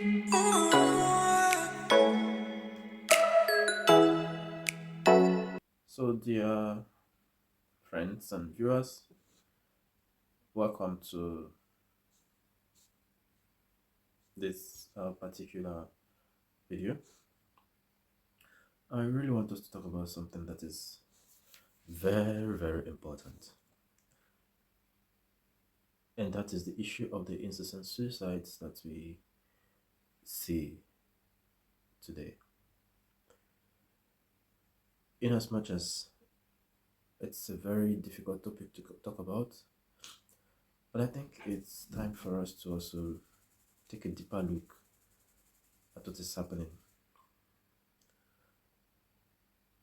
So, dear friends and viewers, welcome to this particular video. I really want us to talk about something that is very, very important, and that is the issue of the incessant suicides that we see today. In as much as it's a very difficult topic to talk about, but I think it's time for us to also take a deeper look at what is happening.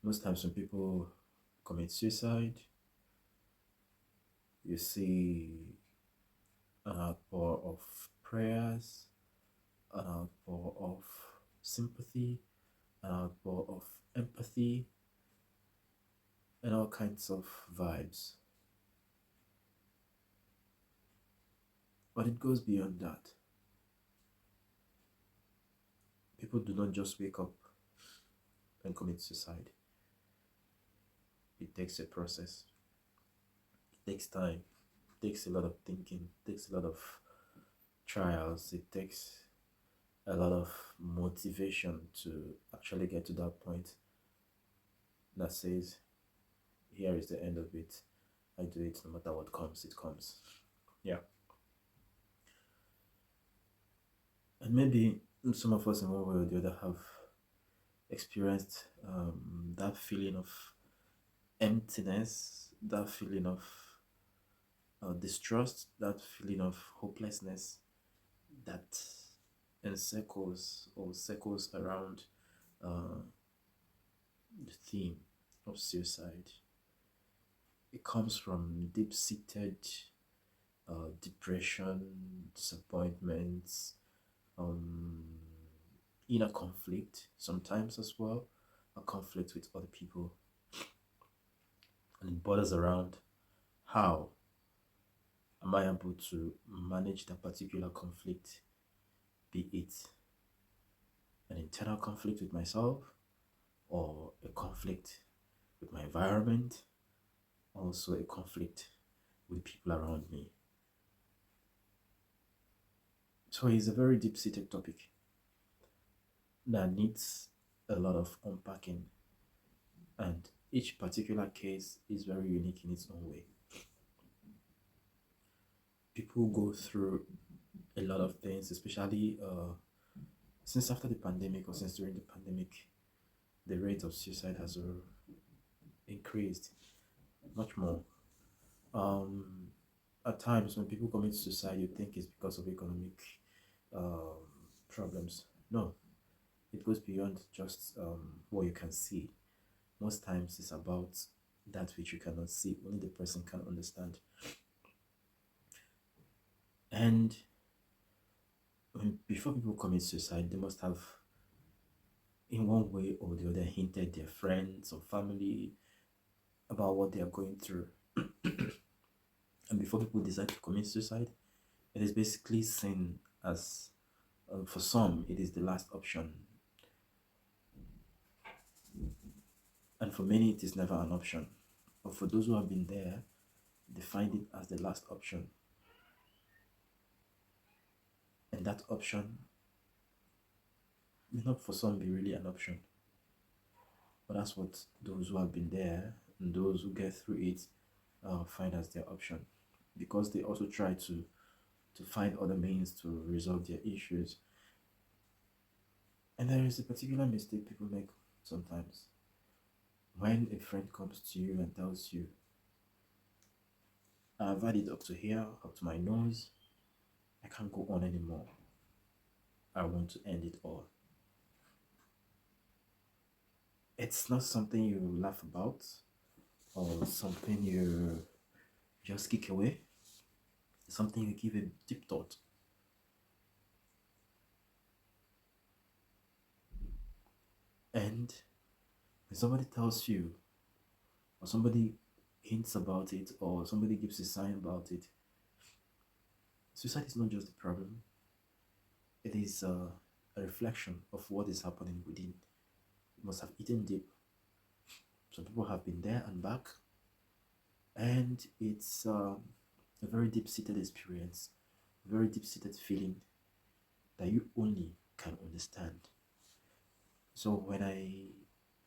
Most times, when people commit suicide, you see an outpour of prayers, an outpour of sympathy, an outpour of empathy, and all kinds of vibes. But it goes beyond that. People do not just wake up and commit suicide. It takes a process. It takes time. It takes a lot of thinking. It takes a lot of trials. It takes a lot of motivation to actually get to that point that says, here is the end of it. I do it no matter what comes, it comes. Yeah. And maybe some of us in one way or the other have experienced that feeling of emptiness, that feeling of distrust, that feeling of hopelessness that encircles or circles around uh, the theme of suicide. It comes from deep seated depression, disappointments, um, inner conflict sometimes as well, a conflict with other people, and it borders around how am I able to manage that particular conflict, be it an internal conflict with myself or a conflict with my environment, also a conflict with people around me. So it's a very deep seated topic that needs a lot of unpacking, and each particular case is very unique in its own way. People go through a lot of things, especially since after the pandemic or since during the pandemic, the rate of suicide has increased much more. Um, at times, when people commit suicide, you think it's because of economic um, problems. No, it goes beyond just what you can see. Most times, it's about that which you cannot see, only the person can understand. And before people commit suicide, they must have, in one way or the other, hinted their friends or family about what they are going through. And before people decide to commit suicide, it is basically seen as, for some, it is the last option. And for many, it is never an option. But for those who have been there, they find it as the last option. And that option may not for some be really an option. But that's what those who have been there and those who get through it find as their option. Because they also try to find other means to resolve their issues. And there is a particular mistake people make sometimes. When a friend comes to you and tells you, I've had it up to here, up to my nose, I can't go on anymore. I want to end it all. It's not something you laugh about or something you just kick away. It's something you give a deep thought. And when somebody tells you, or somebody hints about it, or somebody gives a sign about it, suicide is not just the problem, it is a reflection of what is happening within. It must have eaten deep. Some people have been there and back, and it's a very deep seated experience, a very deep seated feeling that you only can understand. So when I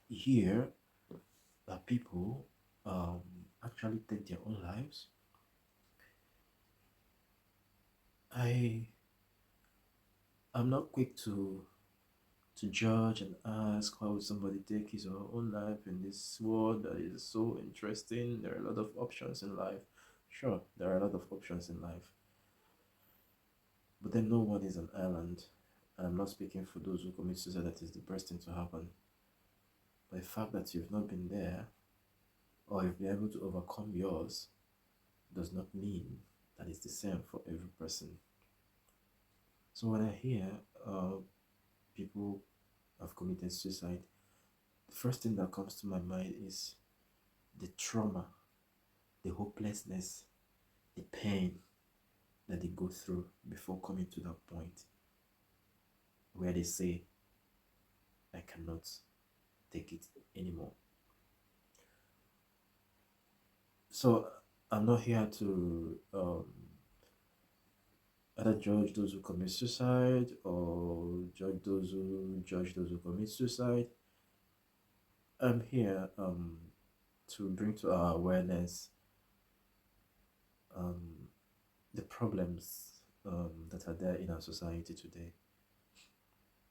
hear that people um, actually take their own lives, I am not quick to judge and ask how would somebody take his or her own life in this world that is so interesting. There are a lot of options in life. Sure, there are a lot of options in life, but then no one is an island. I'm not speaking for those who commit suicide that is the best thing to happen. But the fact that you've not been there or you've been able to overcome yours does not mean that it's the same for every person. So when I hear people have committed suicide, the first thing that comes to my mind is the trauma, the hopelessness, the pain that they go through before coming to that point where they say, I cannot take it anymore. So I'm not here to either judge those who commit suicide or judge those who commit suicide. I'm here to bring to our awareness um, the problems that are there in our society today.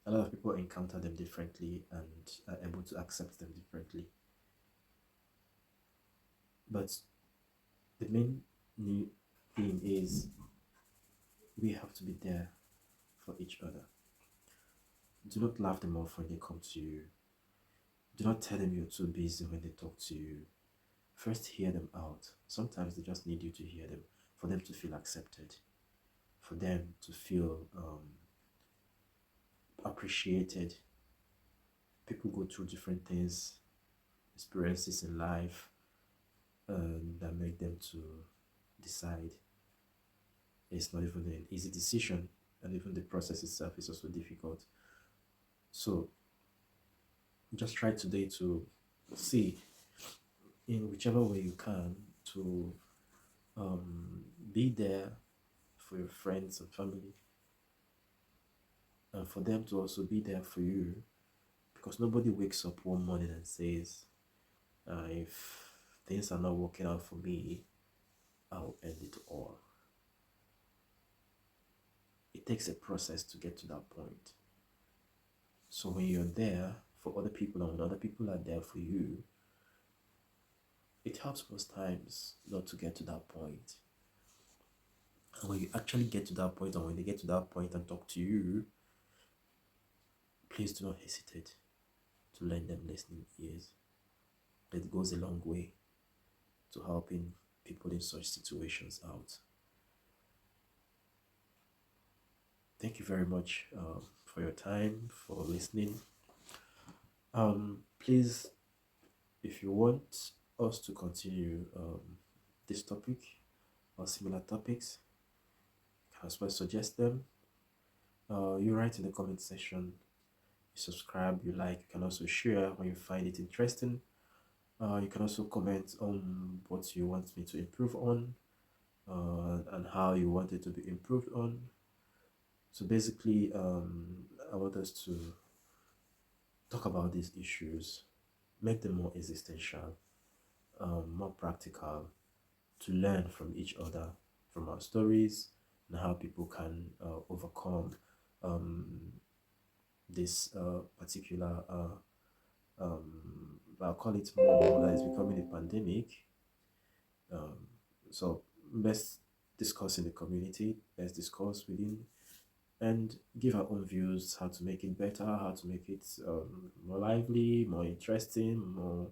A lot of people encounter them differently and are able to accept them differently. But the main thing is we have to be there for each other. Do not laugh them off when they come to you. Do not tell them you're too busy when they talk to you. First, hear them out. Sometimes they just need you to hear them for them to feel accepted, for them to feel appreciated. People go through different things, experiences in life that make them to decide. It's not even an easy decision, and even the process itself is also difficult. So just try today to see in whichever way you can to be there for your friends and family, and for them to also be there for you, because nobody wakes up one morning and says, if things are not working out for me, I'll end it all. It takes a process to get to that point. So when you're there for other people and when other people are there for you, it helps most times not to get to that point. And when you actually get to that point, and when they get to that point and talk to you, please do not hesitate to lend them listening ears. It goes a long way to helping people in such situations out. Thank you very much for your time, for listening. Please, if you want us to continue this topic or similar topics, you can as well suggest them. You write in the comment section, you subscribe, you like, you can also share when you find it interesting. You can also comment on what you want me to improve on and how you want it to be improved on. So basically, I want us to talk about these issues, make them more existential, more practical, to learn from each other, from our stories, and how people can overcome this particular, I'll call it more that is becoming a pandemic. So let's discuss in the community, let's discuss within, and give our own views how to make it better, how to make it more lively, more interesting, more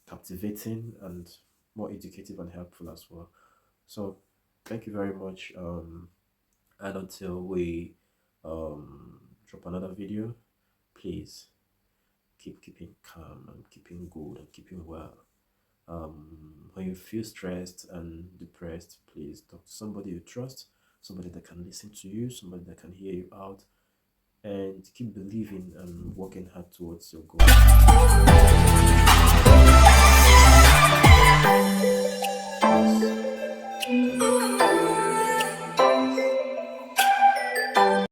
captivating, and more educative and helpful as well. So thank you very much, and until we drop another video, please keeping calm and keeping good and keeping well. When you feel stressed and depressed, please talk to somebody you trust, somebody that can listen to you, somebody that can hear you out, and keep believing and working hard towards your goal.